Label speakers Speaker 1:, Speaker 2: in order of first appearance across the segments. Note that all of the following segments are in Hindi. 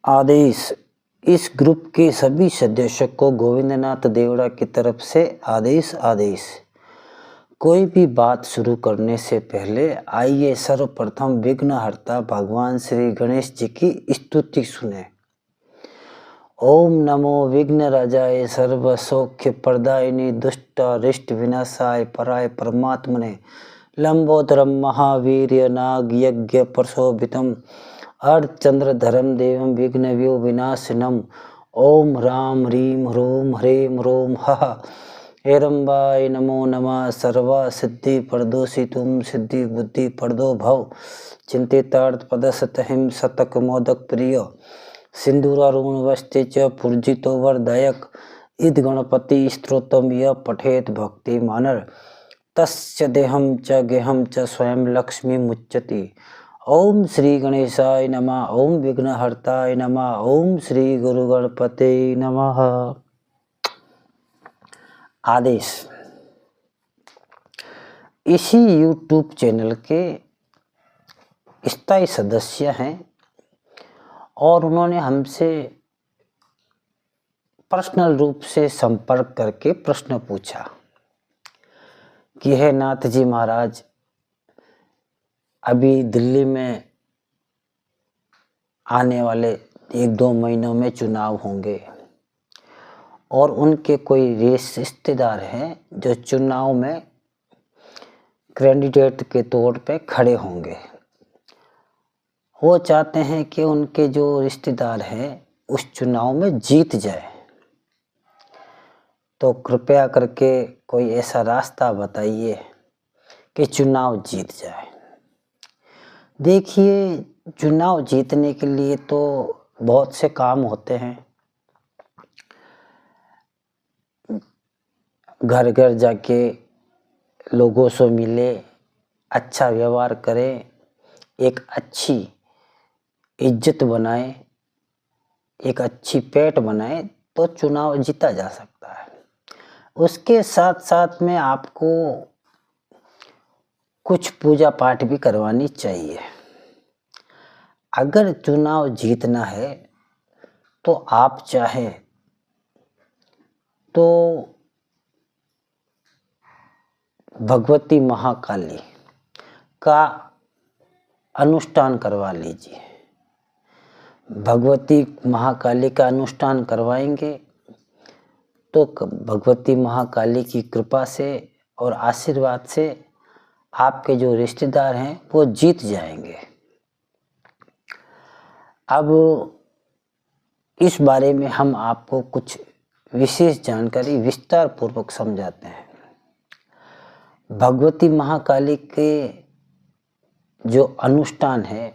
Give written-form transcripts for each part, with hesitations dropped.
Speaker 1: आदेश। इस ग्रुप के सभी सदस्यों को गोविंदनाथ देवड़ा की तरफ से आदेश। कोई भी बात शुरू करने से पहले आइए सर्वप्रथम विघ्नहर्ता भगवान श्री गणेश जी की स्तुति सुने। ओम नमो विघ्नराजाय सर्व सौख्य प्रदायिनी दुष्ट रिष्ट विनाशाय पराय परमात्मने लंबोदरम महावीर्य नाग यज्ञ प्रशोभितम अर्धचंद्रधरम देवं विघ्नव्यो विनाशनम। ओम राम ह्रीम ह्रूम ह्रीम ह्रूम हः हेरम्बाय नमो नमः। सर्वा सिद्धि प्रदोषितुम सिद्धि बुद्धि प्रदो भव चिंतितार्थ पदसतहिम शतक मोदक प्रिय सिंदूरारुण वस्ते च पूर्जितो वरदायक इद गणपति स्तोत्रम यः पठेत भक्ति मानर तस्य देहम च गेहम च स्वयं लक्ष्मी मुच्यति। ओम श्री गणेशाय नमः। ओम विघ्नहर्ताय नमः। ओम श्री गुरु गणपते नमः। आदेश। इसी YouTube चैनल के स्थायी सदस्य हैं और उन्होंने हमसे पर्सनल रूप से संपर्क करके प्रश्न पूछा कि हे नाथ जी महाराज, अभी दिल्ली में आने वाले 1-2 महीनों में चुनाव होंगे और उनके कोई रिश्तेदार हैं जो चुनाव में कैंडिडेट के तौर पे खड़े होंगे। वो चाहते हैं कि उनके जो रिश्तेदार हैं उस चुनाव में जीत जाए, तो कृपया करके कोई ऐसा रास्ता बताइए कि चुनाव जीत जाए। देखिए, चुनाव जीतने के लिए तो बहुत से काम होते हैं। घर घर जाके लोगों से मिले, अच्छा व्यवहार करें, एक अच्छी इज्जत बनाए, एक अच्छी पेट बनाए तो चुनाव जीता जा सकता है। उसके साथ साथ में आपको कुछ पूजा पाठ भी करवानी चाहिए। अगर चुनाव जीतना है तो आप चाहे तो भगवती महाकाली का अनुष्ठान करवा लीजिए। भगवती महाकाली का अनुष्ठान करवाएंगे तो भगवती महाकाली की कृपा से और आशीर्वाद से आपके जो रिश्तेदार हैं वो जीत जाएंगे। अब इस बारे में हम आपको कुछ विशेष जानकारी विस्तार पूर्वक समझाते हैं। भगवती महाकाली के जो अनुष्ठान है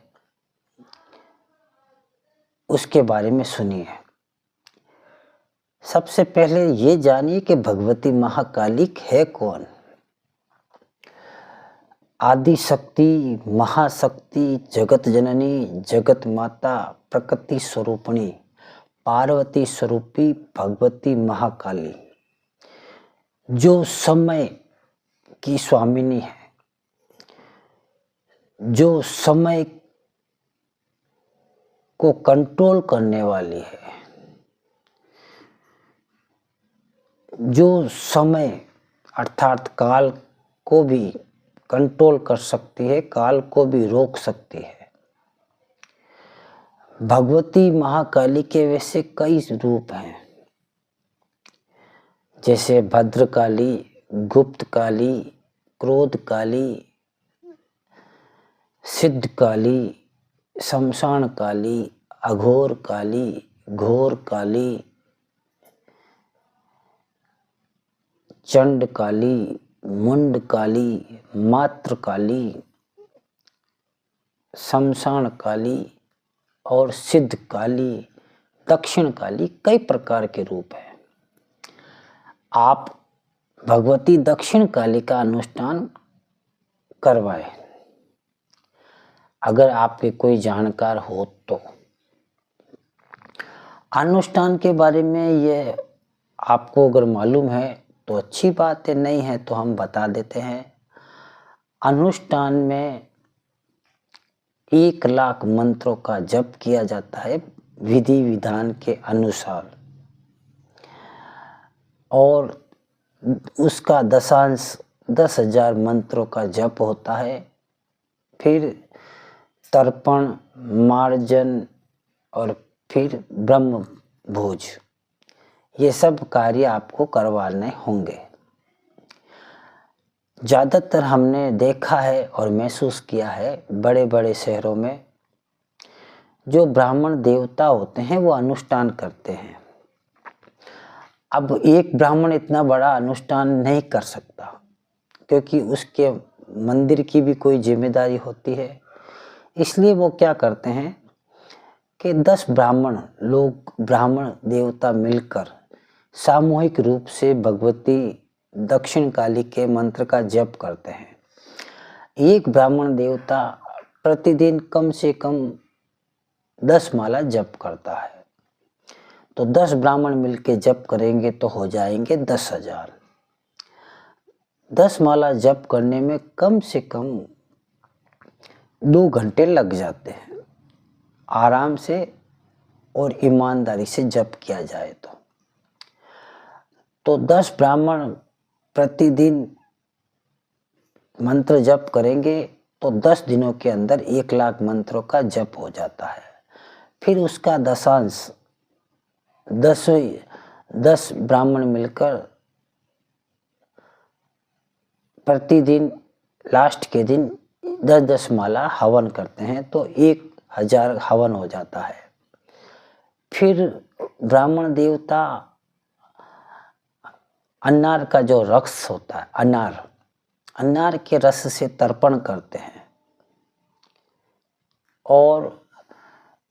Speaker 1: उसके बारे में सुनिए। सबसे पहले ये जानिए कि भगवती महाकाली है कौन। आदि शक्ति, महाशक्ति, जगत जननी, जगत माता, प्रकृति स्वरूपिणी, पार्वती स्वरूपी भगवती महाकाली जो समय की स्वामिनी है, जो समय को कंट्रोल करने वाली है, जो समय अर्थात काल को भी कंट्रोल कर सकती है, काल को भी रोक सकती है। भगवती महाकाली के वैसे कई रूप हैं, जैसे भद्रकाली, गुप्त काली, क्रोध काली, सिद्ध काली, शमशान काली, अघोर काली, घोर काली, चंड काली, मुंड काली, मात्र काली, शमशान काली और सिद्ध काली, दक्षिण काली, कई प्रकार के रूप हैं। आप भगवती दक्षिण काली का अनुष्ठान करवाएं अगर आपके कोई जानकार हो तो। अनुष्ठान के बारे में ये आपको अगर मालूम है तो अच्छी बात है, नहीं है तो हम बता देते हैं। अनुष्ठान में 1 लाख मंत्रों का जप किया जाता है विधि विधान के अनुसार, और उसका दशांश 10,000 मंत्रों का जप होता है। फिर तर्पण, मार्जन और फिर ब्रह्म भोज, ये सब कार्य आपको करवाने होंगे। ज़्यादातर हमने देखा है और महसूस किया है बड़े बड़े शहरों में जो ब्राह्मण देवता होते हैं वो अनुष्ठान करते हैं। अब एक ब्राह्मण इतना बड़ा अनुष्ठान नहीं कर सकता क्योंकि उसके मंदिर की भी कोई जिम्मेदारी होती है। इसलिए वो क्या करते हैं कि 10 ब्राह्मण देवता मिलकर सामूहिक रूप से भगवती दक्षिण काली के मंत्र का जप करते हैं। एक ब्राह्मण देवता प्रतिदिन कम से कम 10 माला जप करता है, तो 10 ब्राह्मण मिलके जप करेंगे तो हो जाएंगे 10,000। 10 माला जप करने में कम से कम 2 घंटे लग जाते हैं, आराम से और ईमानदारी से जप किया जाए तो 10 ब्राह्मण प्रतिदिन मंत्र जप करेंगे तो 10 दिनों के अंदर 1 लाख मंत्रों का जप हो जाता है। फिर उसका दशांश 10 ब्राह्मण मिलकर प्रतिदिन लास्ट के दिन 10-10 माला हवन करते हैं तो 1,000 हवन हो जाता है। फिर ब्राह्मण देवता अनार का जो रस होता है, अनार के रस से तर्पण करते हैं और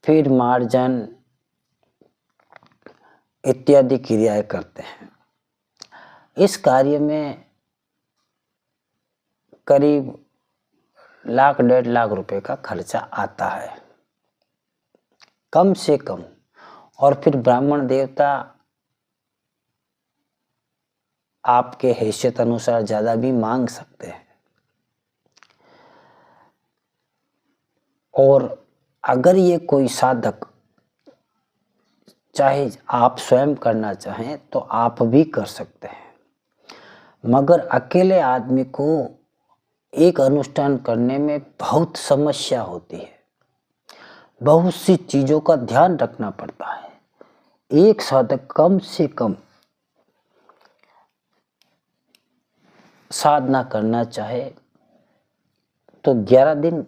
Speaker 1: फिर मार्जन इत्यादि क्रियाएं करते हैं। इस कार्य में करीब 1,00,000-1,50,000 रुपए का खर्चा आता है कम से कम। और फिर ब्राह्मण देवता आपके हैसियत अनुसार ज़्यादा भी मांग सकते हैं। और अगर ये कोई साधक चाहे आप स्वयं करना चाहें तो आप भी कर सकते हैं, मगर अकेले आदमी को एक अनुष्ठान करने में बहुत समस्या होती है, बहुत सी चीज़ों का ध्यान रखना पड़ता है। एक साधक कम से कम साधना करना चाहे तो 11 दिन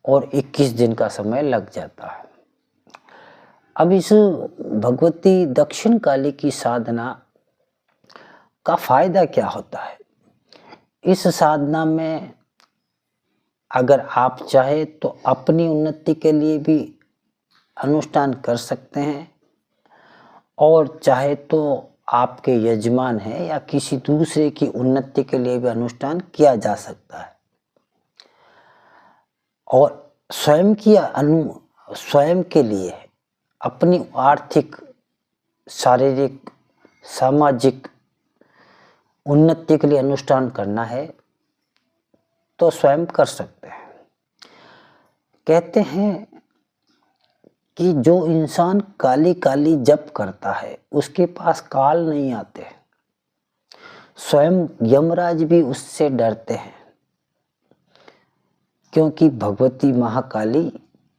Speaker 1: और 21 दिन का समय लग जाता है। अब इस भगवती दक्षिण काली की साधना का फायदा क्या होता है? इस साधना में अगर आप चाहे तो अपनी उन्नति के लिए भी अनुष्ठान कर सकते हैं, और चाहे तो आपके यजमान है या किसी दूसरे की उन्नति के लिए भी अनुष्ठान किया जा सकता है। और स्वयं के लिए अपनी आर्थिक, शारीरिक, सामाजिक उन्नति के लिए अनुष्ठान करना है तो स्वयं कर सकते हैं। कहते हैं कि जो इंसान काली काली जप करता है उसके पास काल नहीं आते, स्वयं यमराज भी उससे डरते हैं, क्योंकि भगवती महाकाली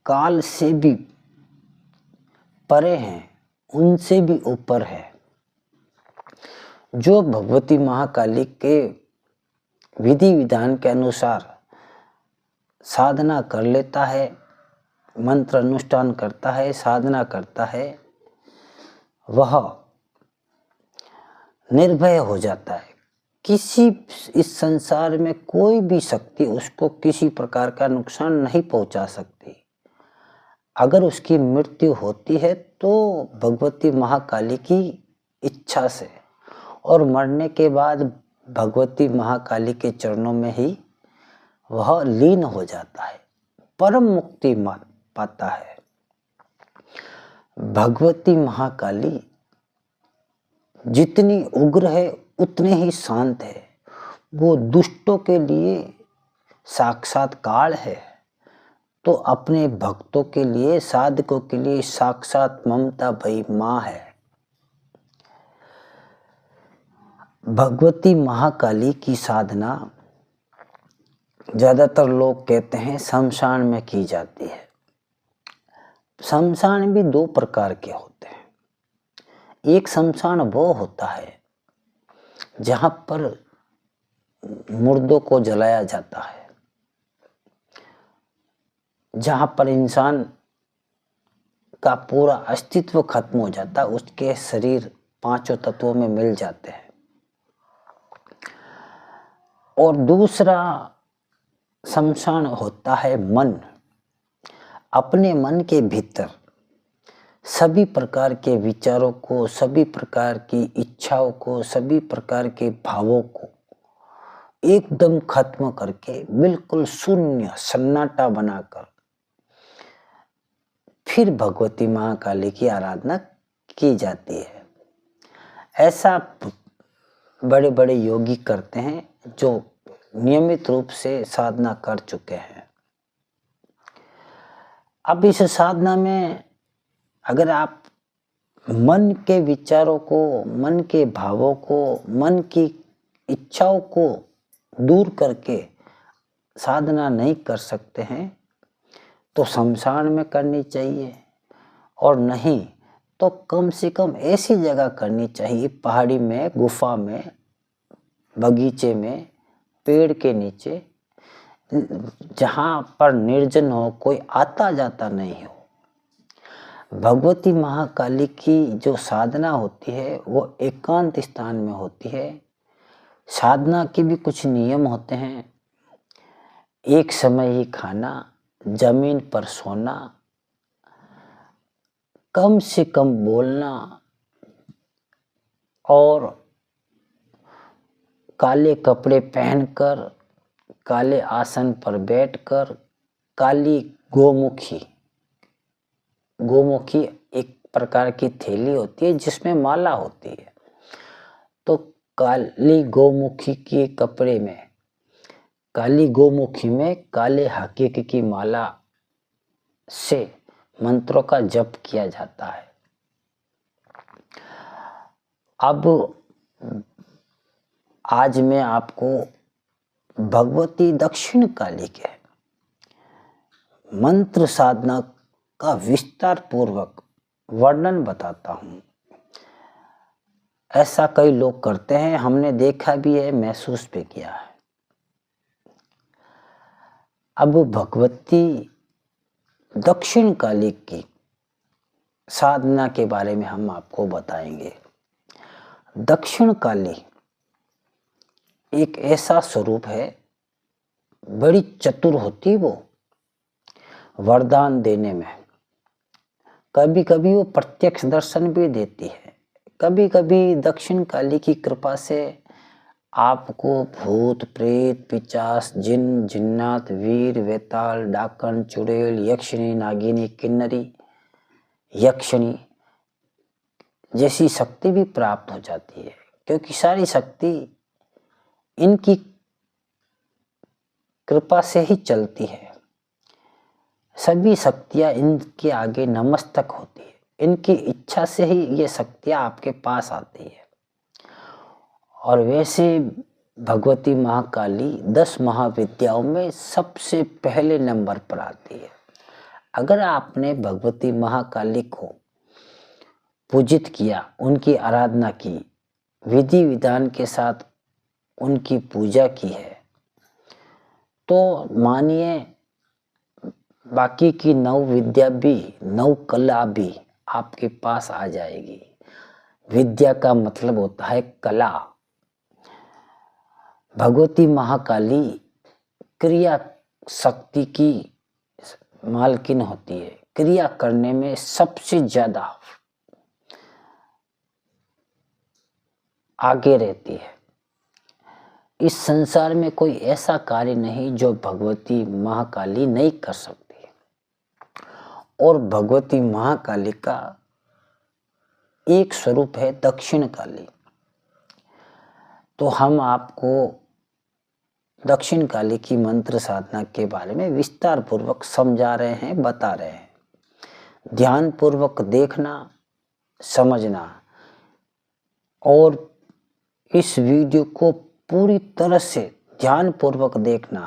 Speaker 1: काल से भी परे हैं, उनसे भी ऊपर है। जो भगवती महाकाली के विधि विधान के अनुसार साधना कर लेता है, मंत्र अनुष्ठान करता है, साधना करता है, वह निर्भय हो जाता है। इस संसार में कोई भी शक्ति उसको किसी प्रकार का नुकसान नहीं पहुंचा सकती। अगर उसकी मृत्यु होती है तो भगवती महाकाली की इच्छा से, और मरने के बाद भगवती महाकाली के चरणों में ही वह लीन हो जाता है, परम मुक्ति पाता है। भगवती महाकाली जितनी उग्र है उतने ही शांत है। वो दुष्टों के लिए साक्षात काल है, तो अपने भक्तों के लिए, साधकों के लिए साक्षात ममता भई माँ है। भगवती महाकाली की साधना ज़्यादातर लोग कहते हैं शमशान में की जाती है। शमशान भी दो प्रकार के होते हैं। एक शमशान वो होता है जहाँ पर मुर्दों को जलाया जाता है, जहाँ पर इंसान का पूरा अस्तित्व खत्म हो जाता है, उसके शरीर पांचों तत्वों में मिल जाते हैं। और दूसरा शमशान होता है मन। अपने मन के भीतर सभी प्रकार के विचारों को, सभी प्रकार की इच्छाओं को, सभी प्रकार के भावों को एकदम खत्म करके बिल्कुल शून्य सन्नाटा बनाकर फिर भगवती महाकाली की आराधना की जाती है। ऐसा बड़े बड़े योगी करते हैं जो नियमित रूप से साधना कर चुके हैं। अब इस साधना में अगर आप मन के विचारों को, मन के भावों को, मन की इच्छाओं को दूर करके साधना नहीं कर सकते हैं तो शमशान में करनी चाहिए, और नहीं तो कम से कम ऐसी जगह करनी चाहिए, पहाड़ी में, गुफा में, बगीचे में, पेड़ के नीचे, जहाँ पर निर्जन हो, कोई आता जाता नहीं हो। भगवती महाकाली की जो साधना होती है वो एकांत स्थान में होती है। साधना के भी कुछ नियम होते हैं। एक समय ही खाना, जमीन पर सोना, कम से कम बोलना, और काले कपड़े पहनकर, काले आसन पर बैठकर, काली गोमुखी एक प्रकार की थैली होती है जिसमें माला होती है, तो काली गोमुखी के कपड़े में, काली गोमुखी में काले हकीक की माला से मंत्रों का जप किया जाता है। अब आज मैं आपको भगवती दक्षिण काली के मंत्र साधना का विस्तार पूर्वक वर्णन बताता हूँ। ऐसा कई लोग करते हैं, हमने देखा भी है, महसूस भी किया है। अब भगवती दक्षिण काली की साधना के बारे में हम आपको बताएंगे। दक्षिण काली एक ऐसा स्वरूप है, बड़ी चतुर होती वो वरदान देने में। कभी कभी वो प्रत्यक्ष दर्शन भी देती है। कभी कभी दक्षिण काली की कृपा से आपको भूत, प्रेत, पिशाच, जिन, जिन्नात, वीर, वेताल, डाकन, चुड़ैल, यक्षिणी, नागिनी, किन्नरी, यक्षिणी जैसी शक्ति भी प्राप्त हो जाती है, क्योंकि सारी शक्ति इनकी कृपा से ही चलती है। सभी शक्तियां इनके आगे नमस्तक होती है। इनकी इच्छा से ही ये शक्तियां आपके पास आती है। और वैसे भगवती महाकाली 10 महाविद्याओं में सबसे पहले नंबर पर आती है। अगर आपने भगवती महाकाली को पूजित किया, उनकी आराधना की, विधि विधान के साथ उनकी पूजा की है, तो मानिए बाकी की 9 विद्या भी, 9 कला भी आपके पास आ जाएगी। विद्या का मतलब होता है कला। भगवती महाकाली क्रिया शक्ति की मालकिन होती है। क्रिया करने में सबसे ज्यादा आगे रहती है। इस संसार में कोई ऐसा कार्य नहीं जो भगवती महाकाली नहीं कर सकती। और भगवती महाकाली का एक स्वरूप है दक्षिण काली। तो हम आपको दक्षिण काली की मंत्र साधना के बारे में विस्तार पूर्वक समझा रहे हैं, बता रहे हैं। ध्यान पूर्वक देखना, समझना और इस वीडियो को पूरी तरह से ध्यान पूर्वक देखना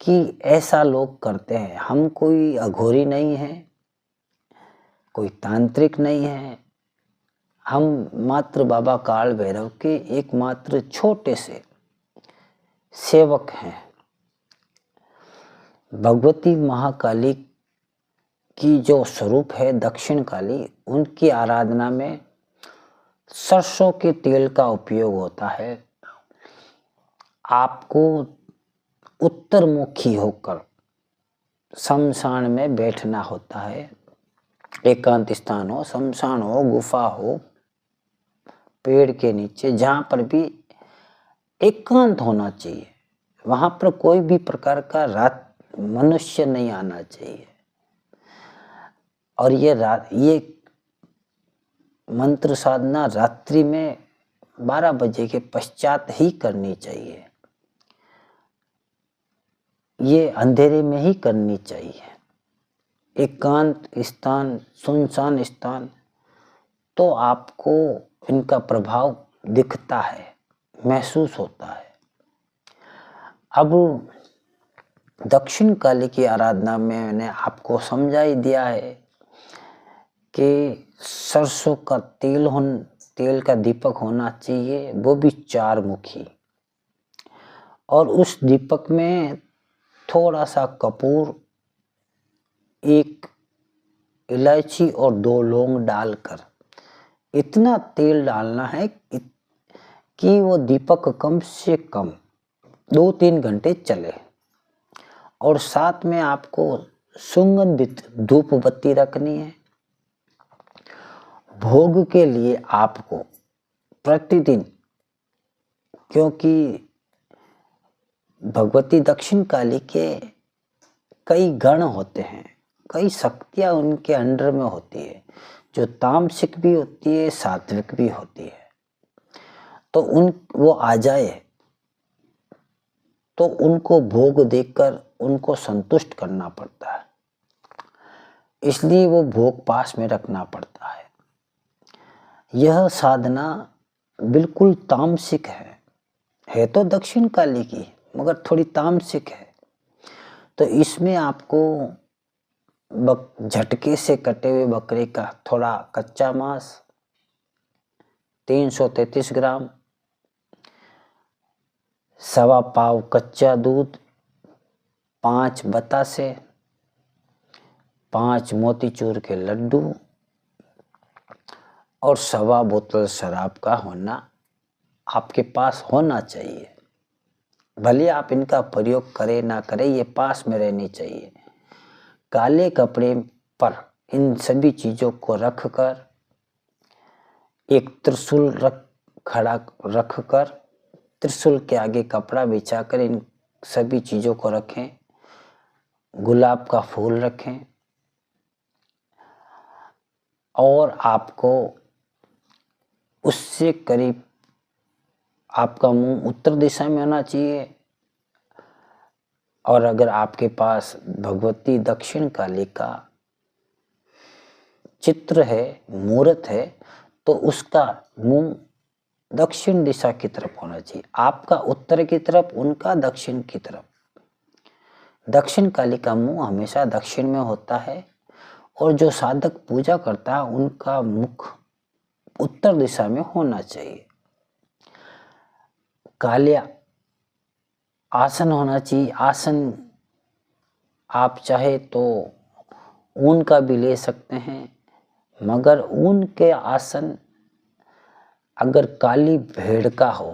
Speaker 1: कि ऐसा लोग करते हैं। हम कोई अघोरी नहीं है, कोई तांत्रिक नहीं है, हम मात्र बाबा काल भैरव के एकमात्र छोटे से सेवक हैं। भगवती महाकाली की जो स्वरूप है दक्षिण काली, उनकी आराधना में सरसों के तेल का उपयोग होता है। आपको उत्तरमुखी होकर शमशान में बैठना होता है। एकांत स्थान हो, शमशान हो, गुफा हो, पेड़ के नीचे, जहाँ पर भी एकांत होना चाहिए, वहाँ पर कोई भी प्रकार का मनुष्य नहीं आना चाहिए। और ये मंत्र साधना रात्रि में 12 बजे के पश्चात ही करनी चाहिए। ये अंधेरे में ही करनी चाहिए। एकांत स्थान, सुनसान स्थान, तो आपको इनका प्रभाव दिखता है, महसूस होता है। अब दक्षिण काली की आराधना में मैंने आपको समझा ही दिया है कि सरसों का तेल का दीपक होना चाहिए, वो भी 4 मुखी, और उस दीपक में थोड़ा सा कपूर, 1 इलायची और 2 लौंग डालकर इतना तेल डालना है कि वो दीपक कम से कम 2-3 घंटे चले। और साथ में आपको सुगंधित धूप बत्ती रखनी है। भोग के लिए आपको प्रतिदिन, क्योंकि भगवती दक्षिण काली के कई गण होते हैं, कई शक्तियां उनके अंडर में होती है, जो तामसिक भी होती है, सात्विक भी होती है। तो वो आ जाए तो उनको भोग देकर उनको संतुष्ट करना पड़ता है, इसलिए वो भोग पास में रखना पड़ता है। यह साधना बिल्कुल तामसिक है तो दक्षिण काली की, मगर थोड़ी तामसिक है। तो इसमें आपको झटके से कटे हुए बकरे का थोड़ा कच्चा मांस 333 ग्राम, 1.25 पाव कच्चा दूध, 5 बतासे, 5 मोतीचूर के लड्डू और 1.25 बोतल शराब का होना आपके पास होना चाहिए। भले आप इनका प्रयोग करें ना करें, ये पास में रहनी चाहिए। काले कपड़े पर इन सभी चीज़ों को रखकर, एक त्रिशूल खड़ा रखकर, त्रिशूल के आगे कपड़ा बिछाकर इन सभी चीज़ों को रखें। गुलाब का फूल रखें और आपको उससे करीब, आपका मुंह उत्तर दिशा में होना चाहिए। और अगर आपके पास भगवती दक्षिण काली का चित्र है, मूर्त है, तो उसका मुंह दक्षिण दिशा की तरफ होना चाहिए। आपका उत्तर की तरफ, उनका दक्षिण की तरफ। दक्षिण काली का मुंह हमेशा दक्षिण में होता है और जो साधक पूजा करता है उनका मुख उत्तर दिशा में होना चाहिए। कालिया आसन होना चाहिए। आसन आप चाहे तो ऊन का भी ले सकते हैं, मगर ऊन के आसन अगर काली भेड़ का हो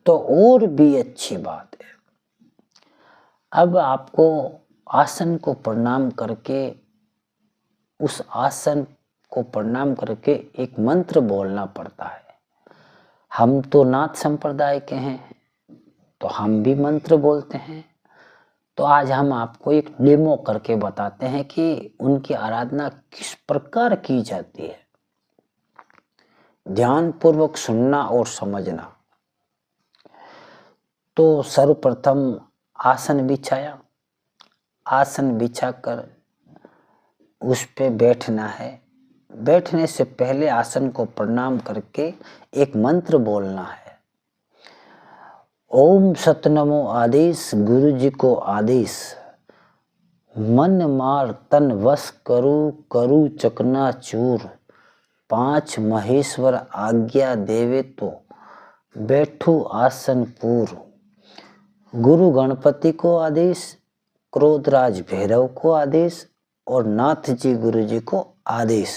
Speaker 1: तो और भी अच्छी बात है। अब आपको आसन को प्रणाम करके, उस आसन को प्रणाम करके एक मंत्र बोलना पड़ता है। हम तो नाथ संप्रदाय के हैं तो हम भी मंत्र बोलते हैं। तो आज हम आपको एक डेमो करके बताते हैं कि उनकी आराधना किस प्रकार की जाती है। ध्यान पूर्वक सुनना और समझना। तो सर्वप्रथम आसन बिछाया, आसन बिछाकर उस पे बैठना है। बैठने से पहले आसन को प्रणाम करके एक मंत्र बोलना है। ओम सतनमो आदेश, गुरु जी को आदेश, मन मार तन वश करू, करू चकना चूर, 5 महेश्वर आज्ञा देवे तो बैठू आसन पूर। गुरु गणपति को आदेश, क्रोधराज भैरव को आदेश और नाथ जी गुरु जी को आदेश।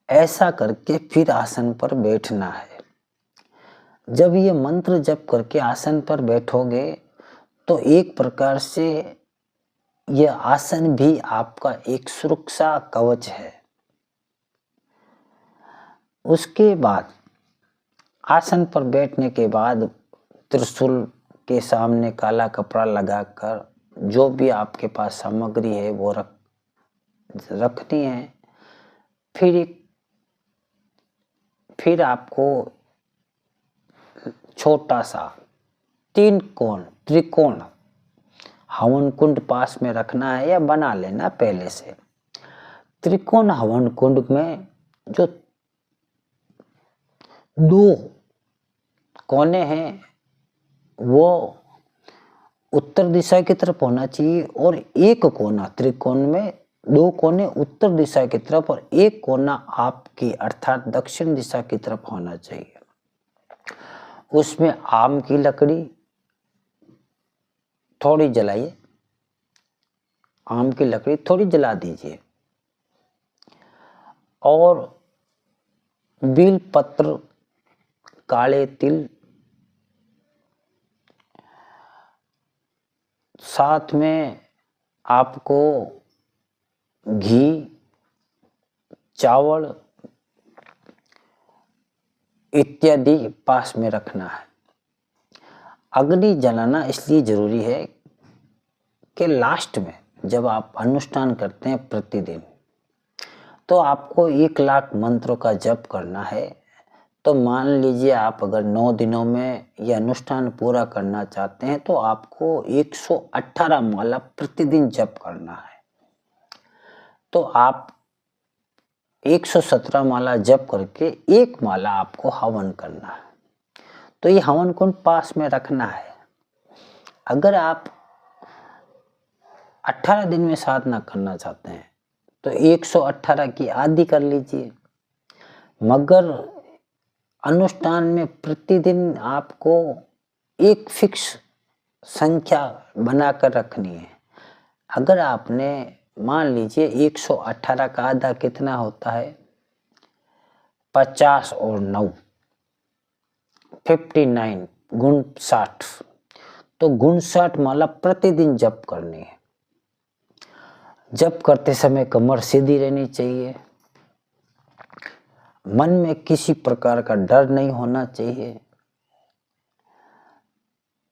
Speaker 1: ऐसा करके फिर आसन पर बैठना है। जब ये मंत्र जप करके आसन पर बैठोगे तो एक प्रकार से यह आसन भी आपका एक सुरक्षा कवच है। उसके बाद आसन पर बैठने के बाद त्रिशूल के सामने काला कपड़ा लगाकर जो भी आपके पास सामग्री है वो रखनी है। फिर आपको छोटा सा 3 कोण त्रिकोण हवन कुंड पास में रखना है या बना लेना पहले से। त्रिकोण हवन कुंड में जो 2 कोने हैं वो उत्तर दिशा की तरफ होना चाहिए और एक कोना त्रिकोण में 2 कोने उत्तर दिशा की तरफ और एक कोना आपकी अर्थात दक्षिण दिशा की तरफ होना चाहिए। उसमें आम की लकड़ी थोड़ी जलाइए, आम की लकड़ी थोड़ी जला दीजिए और बेल पत्र, काले तिल, साथ में आपको घी, चावल इत्यादि पास में रखना है। अग्नि जलाना इसलिए जरूरी है कि लास्ट में जब आप अनुष्ठान करते हैं प्रतिदिन तो आपको 1 लाख मंत्रों का जप करना है। तो मान लीजिए आप अगर 9 दिनों में यह अनुष्ठान पूरा करना चाहते हैं तो आपको 118 माला प्रतिदिन जप करना है। तो आप 117 माला जप करके 1 माला आपको हवन करना है। तो ये हवन कुंड पास में रखना है। अगर आप 18 दिन में साधना करना चाहते हैं तो 118 की आधी कर लीजिए, मगर अनुष्ठान में प्रतिदिन आपको एक फिक्स संख्या बनाकर रखनी है। अगर आपने मान लीजिए 118 का आधा कितना होता है, 50 और 9 59 गुण 60, तो गुण 60 माला प्रतिदिन जप करनी है। जप करते समय कमर सीधी रहनी चाहिए, मन में किसी प्रकार का डर नहीं होना चाहिए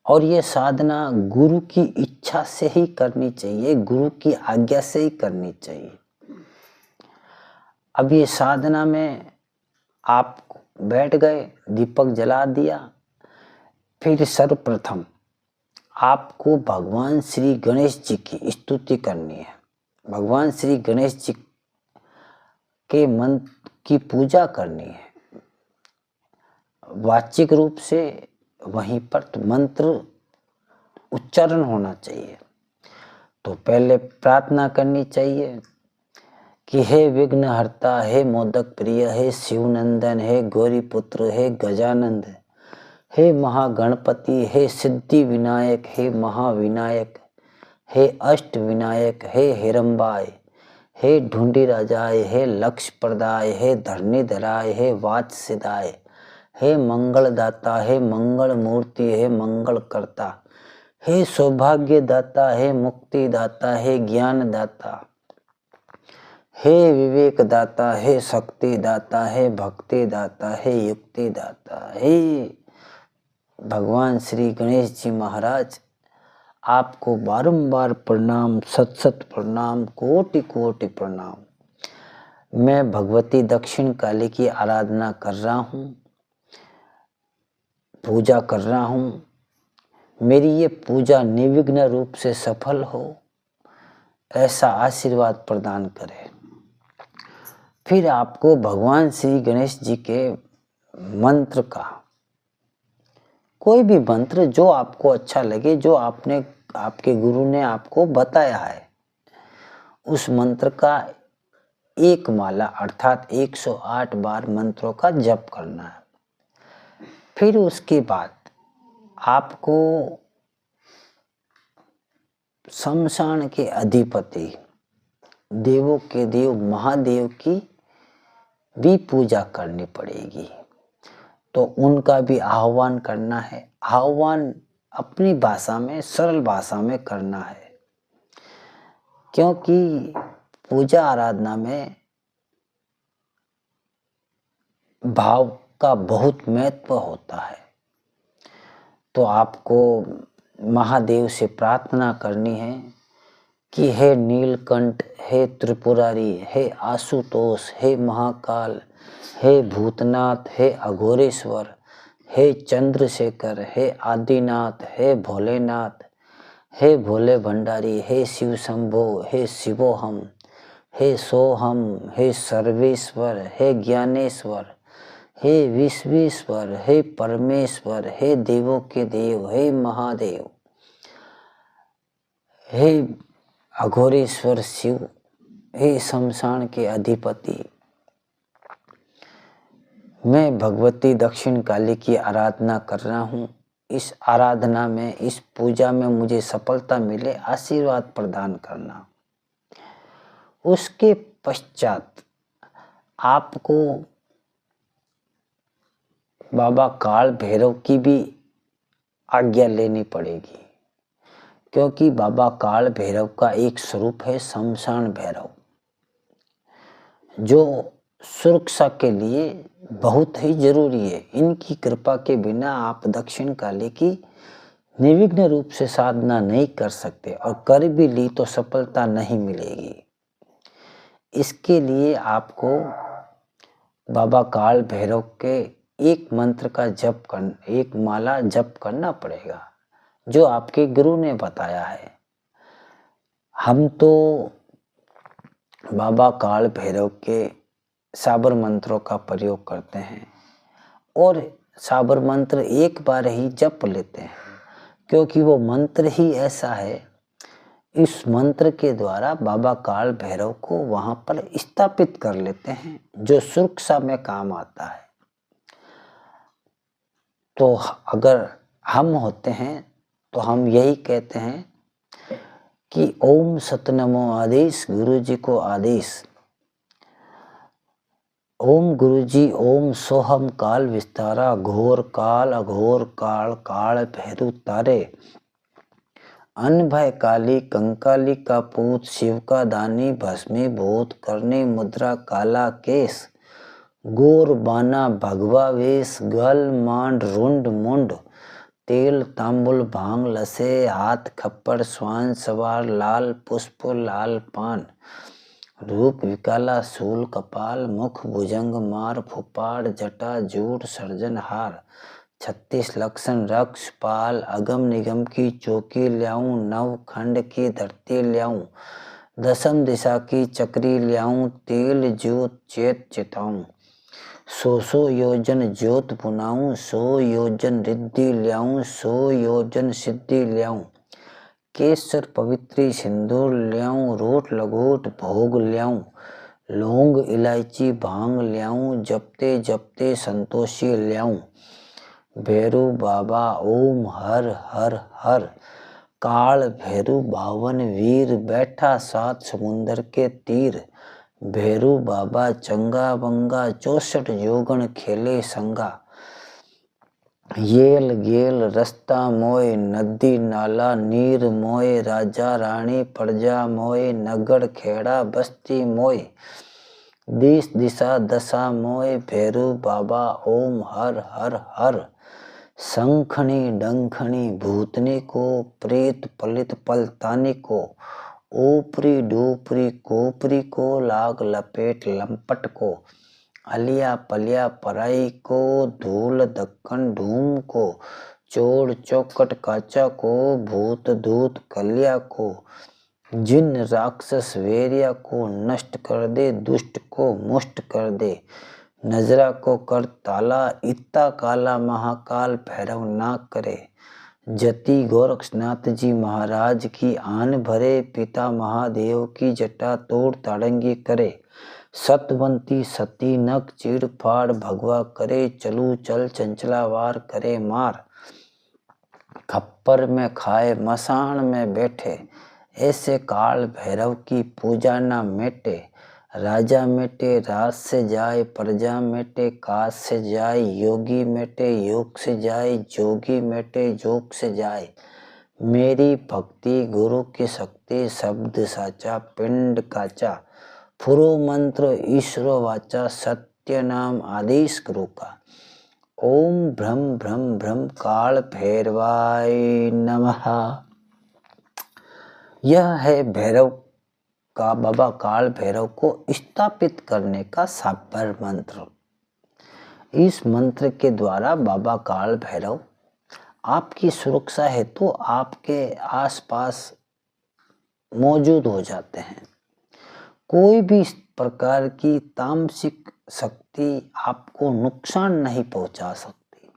Speaker 1: और ये साधना गुरु की इच्छा से ही करनी चाहिए, गुरु की आज्ञा से ही करनी चाहिए। अब ये साधना में आप बैठ गए, दीपक जला दिया, फिर सर्वप्रथम आपको भगवान श्री गणेश जी की स्तुति करनी है। भगवान श्री गणेश जी के मंत्र की पूजा करनी है। वाचिक रूप से वहीं पर मंत्र उच्चारण होना चाहिए। तो पहले प्रार्थना करनी चाहिए कि हे विघ्नहर्ता, हे मोदक प्रिय, हे शिवनंदन, हे गौरीपुत्र, हे गजानंद, हे महागणपति, हे सिद्धि विनायक, हे महाविनायक, हे अष्ट विनायक, हे हिरंबाय, हे ढूंढी राजाय, हे लक्ष्य प्रदाय, हे धरणीधराय, हे वात्सिदाय, हे मंगलदाता, हे मंगल मूर्ति, हे मंगल करता, हे सौभाग्य दाता, हे मुक्ति दाता, हे ज्ञान दाता, हे विवेक दाता, हे शक्ति दाता, हे भक्ति दाता, हे युक्ति दाता। हे भगवान श्री गणेश जी महाराज, आपको बारंबार प्रणाम, सत सत प्रणाम, कोटि कोटि प्रणाम। मैं भगवती दक्षिण काली की आराधना कर रहा हूँ, पूजा कर रहा हूँ मेरी ये पूजा निर्विघ्न रूप से सफल हो, ऐसा आशीर्वाद प्रदान करें। फिर आपको भगवान श्री गणेश जी के मंत्र का, कोई भी मंत्र जो आपको अच्छा लगे, जो आपके गुरु ने आपको बताया है, उस मंत्र का एक माला अर्थात 108 बार मंत्रों का जप करना है। फिर उसके बाद आपको शमशान के अधिपति, देवों के देव महादेव की भी पूजा करनी पड़ेगी। तो उनका भी आह्वान करना है। आह्वान अपनी भाषा में, सरल भाषा में करना है, क्योंकि पूजा आराधना में भाव का बहुत महत्व होता है। तो आपको महादेव से प्रार्थना करनी है कि हे नीलकंठ, हे त्रिपुरारी, हे आशुतोष, हे महाकाल, हे भूतनाथ, हे अघोरेश्वर, हे चंद्रशेखर, हे आदिनाथ, हे भोलेनाथ, हे भोले भंडारी, हे शिव शंभो, हे शिवोहम, हे सोहम, हे सर्वेश्वर, हे ज्ञानेश्वर, हे विश्वेश्वर, हे परमेश्वर, हे देवों के देव, हे महादेव, हे अघोरेश्वर शिव, हे शमशान के अधिपति, मैं भगवती दक्षिण काली की आराधना कर रहा हूँ। इस आराधना में, इस पूजा में मुझे सफलता मिले, आशीर्वाद प्रदान करना। उसके पश्चात आपको बाबा काल भैरव की भी आज्ञा लेनी पड़ेगी, क्योंकि बाबा काल भैरव का एक स्वरूप है शमशान भैरव, जो सुरक्षा के लिए बहुत ही जरूरी है। इनकी कृपा के बिना आप दक्षिण काली की निर्विघ्न रूप से साधना नहीं कर सकते, और कर भी ली तो सफलता नहीं मिलेगी। इसके लिए आपको बाबा काल भैरव के एक मंत्र का जप करना, एक माला जप करना पड़ेगा, जो आपके गुरु ने बताया है। हम तो बाबा काल भैरव के साबर मंत्रों का प्रयोग करते हैं, और साबर मंत्र एक बार ही जप लेते हैं, क्योंकि वो मंत्र ही ऐसा है। इस मंत्र के द्वारा बाबा काल भैरव को वहां पर स्थापित कर लेते हैं, जो सुरक्षा में काम आता है। तो अगर हम होते हैं तो हम यही कहते हैं कि ओम सतनमो आदेश, गुरु जी को आदेश। ओम गुरुजी ओम सोहम काल विस्तारा, घोर काल अघोर काल काल भैरु तारे, अन भय काली कंकाली का पूत, शिव का दानी भस्मी भूत, करनी मुद्रा काला केस, गोर बाना भगवा वेश, गल मांड रुंड मुंड, तेल तांबुल भांग लसे, हाथ खप्पर स्वान सवार, लाल पुष्प लाल पान, रूप विकाला शूल कपाल, मुख भुजंग मार, फुपाड़ जटा जूट सर्जन हार, 36 लक्षण रक्ष पाल, अगम निगम की चौकी ल्याऊं, नव खंड की धरती ल्याऊं, दशम दिशा की चक्री ल्याऊं, तेल ज्योत चेत चिताऊं, 100 योजन ज्योत पुनाऊं, 100 योजन रिद्धि ल्याऊं, 100 योजन सिद्धि ल्याऊं, केसर पवित्री सिंदूर ल्याऊं, रोट लगोट भोग ल्याऊं, लौंग इलायची भांग ल्याऊं, जपते जपते संतोषी ल्याऊं, भैरू बाबा ओम हर हर हर, काल भैरू 52 वीर, बैठा 7 समुंदर के तीर, भैरू बाबा चंगा बंगा, 64 योगन खेले संगा, येल गेल रस्ता मोय, नदी नाला नीर मोय, राजा रानी प्रजा मोय, नगर खेड़ा बस्ती मोय, देश दिशा दशा मोय, भैरू बाबा ओम हर हर हर, शंखनी डंखनी भूतनी को, प्रेत पलित पलतानी को, ऊपरी डूपरी कोपरी को, लाग लपेट लंपट को, अलिया पलिया पराई को, धूल दक्कन धूम को, चोर चौकट काचा को, भूत धूत कलिया को, जिन राक्षस वेरिया को नष्ट कर दे, दुष्ट को मुष्ट कर दे, नजरा को कर ताला, इत्ता काला महाकाल भैरव ना करे। जति गोरक्षनाथ जी महाराज की आन भरे, पिता महादेव की जटा तोड़ ताड़ंगी करे। सतवंती सती नक चीड़ फाड़ भगवा करे, चलू चल चंचला वार करे मार। खप्पर में खाए मसान में बैठे, ऐसे काल भैरव की पूजा ना मेटे। राजा मेटे राज से जाए, प्रजा मेटे काज से जाए, योगी मेटे योग से जाए, जोगी मेटे जोग से जाए। मेरी भक्ति गुरु की शक्ति, शब्द साचा पिंड काचा, फुरो मंत्र ईश्वरो वाचा, सत्य नाम आदेश गुरु का। ओम भ्रम भ्रम भ्रम काल भैरवाय नमः। यह है भैरव का, बाबा काल भैरव को स्थापित करने का साबर मंत्र। इस मंत्र के द्वारा बाबा काल भैरव आपकी सुरक्षा हेतु आपके आसपास मौजूद हो जाते हैं। कोई भी इस प्रकार की तामसिक शक्ति आपको नुकसान नहीं पहुंचा सकती।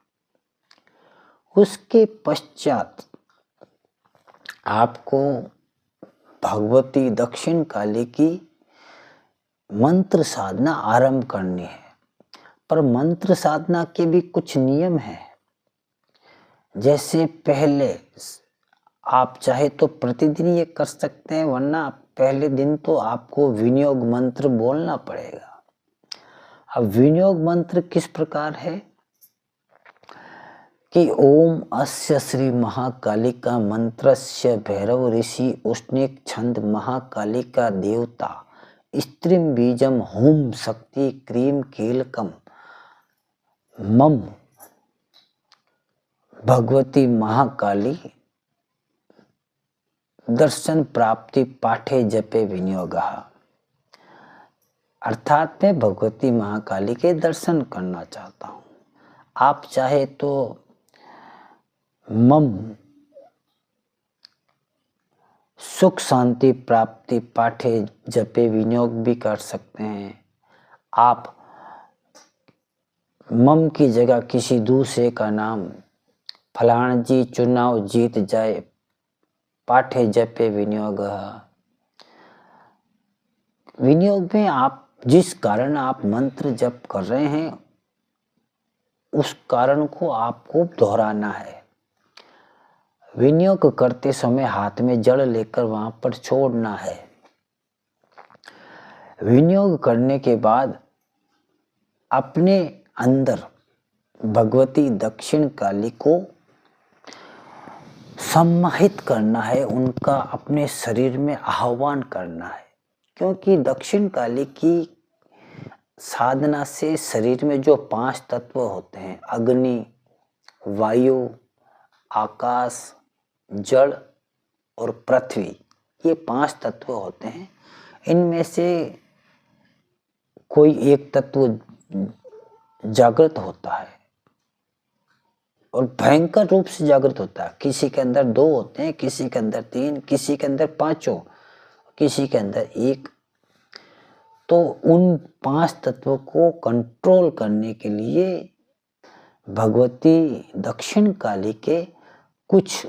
Speaker 1: उसके पश्चात आपको भगवती दक्षिण काली की मंत्र साधना आरंभ करनी है। पर मंत्र साधना के भी कुछ नियम हैं। जैसे पहले आप चाहे तो प्रतिदिन ये कर सकते हैं, वरना पहले दिन तो आपको विनियोग मंत्र बोलना पड़ेगा। अब विनियोग मंत्र किस प्रकार है कि ओम अस्य श्री महाकालिका मंत्रस्य भैरव ऋषि उष्णिक छंद महाकालिका देवता स्त्रीम बीजम हुम शक्ति क्रीम कीलकम मम भगवती महाकाली दर्शन प्राप्ति पाठे जपे विनियोग। अर्थात मैं भगवती महाकाली के दर्शन करना चाहता हूँ। आप चाहे तो मम सुख शांति प्राप्ति पाठे जपे विनियोग भी कर सकते हैं। आप मम की जगह किसी दूसरे का नाम फलाना जी चुनाव जीत जाए पाठे जपे विनियोग। विनियोग में आप जिस कारण आप मंत्र जप कर रहे हैं उस कारण को आपको दोहराना है। विनियोग करते समय हाथ में जड़ लेकर वहां पर छोड़ना है। विनियोग करने के बाद अपने अंदर भगवती दक्षिण काली को सम्माहित करना है, उनका अपने शरीर में आह्वान करना है। क्योंकि दक्षिण काली की साधना से शरीर में जो 5 तत्व होते हैं, अग्नि, वायु, आकाश, जल और पृथ्वी, ये 5 तत्व होते हैं। इनमें से कोई एक तत्व जागृत होता है और भयंकर रूप से जागृत होता है। किसी के अंदर 2 होते हैं, किसी के अंदर 3, किसी के अंदर 5, किसी के अंदर 1। तो उन 5 तत्वों को कंट्रोल करने के लिए भगवती दक्षिण काली के कुछ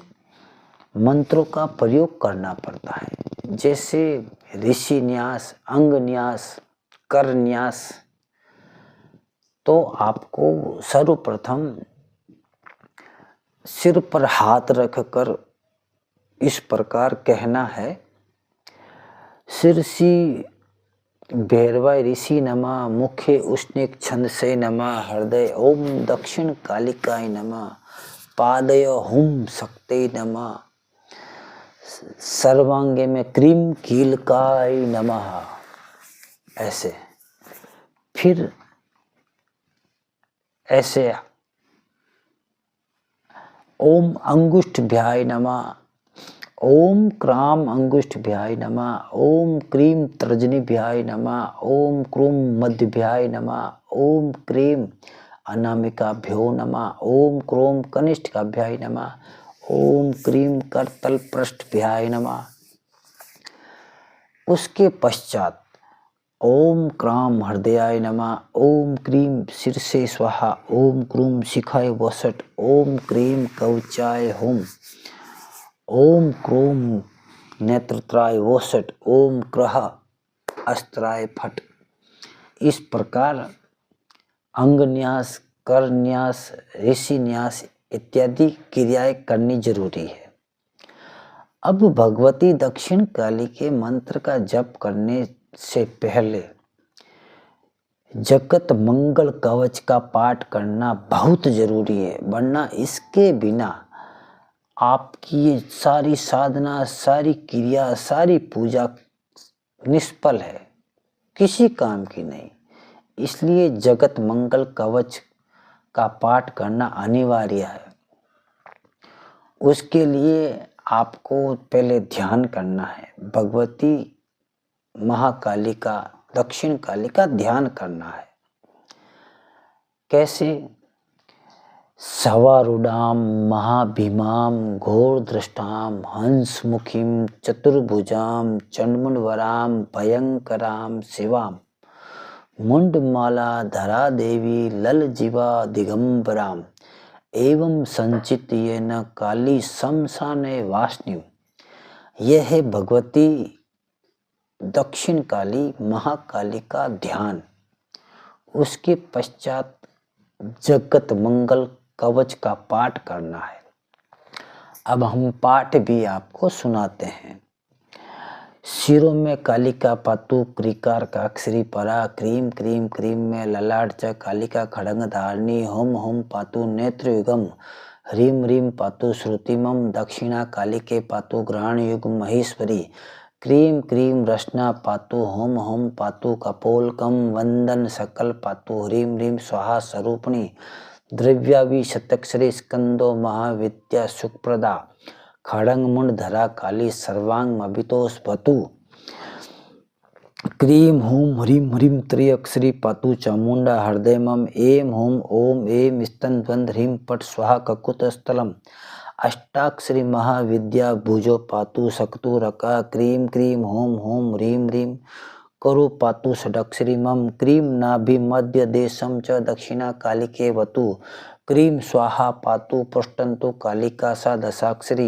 Speaker 1: मंत्रों का प्रयोग करना पड़ता है। जैसे ऋषि न्यास, अंग न्यास, कर न्यास। तो आपको सर्वप्रथम सिर पर हाथ रखकर इस प्रकार कहना है, शीर्षि भैरवाय ऋषि नमः, मुखे उष्णिक छंद से नमः, हृदय ओम दक्षिण कालिकाय नमः, पादय हुम शक्ति नमः, सर्वांगे में क्रीम कीलकाय नमः। ऐसे फिर ऐसे ओम अंगुष्ठभ्याय नमः, ओम क्राम अंगुष्ठभ्याय नमः, ओम क्रीम तर्जनीभ्याय नमः, ओम क्रूम मध्यभ्याय नमः, ओम क्रीम अनामिकाभ्यो नमः। ओम क्रोम कनिष्ठकाभ्याय नमः। ओम क्रीम करतल पृष्ठभ्याय नमः। उसके पश्चात ओम क्राम हृदयाय नमः। ओम क्रीम शीर्षे स्वाहा। ओम क्रूम शिखाय वसट। ओम क्रीम कवचाय हुम। ओम क्रोम नेत्रत्राय वसट। ओम क्रह अस्त्राय फट। इस प्रकार अंगन्यास, करन्यास, ऋषि न्यास इत्यादि क्रियाएं करनी जरूरी है। अब भगवती दक्षिण काली के मंत्र का जप करने से पहले जगत मंगल कवच का पाठ करना बहुत जरूरी है, वरना इसके बिना आपकी ये सारी साधना, सारी क्रिया, सारी पूजा निष्फल है, किसी काम की नहीं। इसलिए जगत मंगल कवच का पाठ करना अनिवार्य है। उसके लिए आपको पहले ध्यान करना है, भगवती महाकाली का, दक्षिण काली का ध्यान करना है। कैसे? सवारूढ़ाम महाभीमाम घोर दृष्टाम हंसमुखीम चतुर्भुजाम चंडमुंडवराम भयंकराम शिवाम मुंडमाला धरा देवी लल जीवा दिगंबराम एवं संचित ये न काली शमशाने वासनीय। यह है भगवती दक्षिण काली महाकाली का ध्यान। उसके पश्चात जगत मंगल कवच का पाठ करना है। अब हम पाठ भी आपको सुनाते हैं। सिरों में कालिका पातु क्रीकार काक्षरी परा क्रीम क्रीम क्रीम में ललाट च कालिका खड़ंग धारणी होम होम पातु नेत्र युगम ह्रीम ह्रीम पातु श्रुतिमम दक्षिणा कालिके पातु ग्रहण युग महेश्वरी क्रीम क्रीम रसना पातु होम होम पातु कपोलकम वंदन सकल पातु ह्रीम ह्रीम स्वाहा स्वरूपिणी द्रव्यावि शतक्षरी स्कंदो महाविद्या सुप्रदा खड़ंग मुंड धरा काली सर्वांग अभितोष भतु क्रीम हुम ह्रीम ह्रीम त्रिअक्षरी पातु चामुंडा हृदयमम एम हुम ओम एम स्तन द्वंद ह्रीम पट स्वाहा ककुत स्थलम अष्टाक्षरी महाविद्या भुजो पातु सक्तु रका क्रीम क्रीम होम होम ह्रीम ह्रीम करो पातु षडक्षरी मम क्रीम नाभि मध्य देशम च दक्षिणा कालिके वतु क्रीम स्वाहा पातु पृष्ठन्तु कालिका सा दशाक्षरी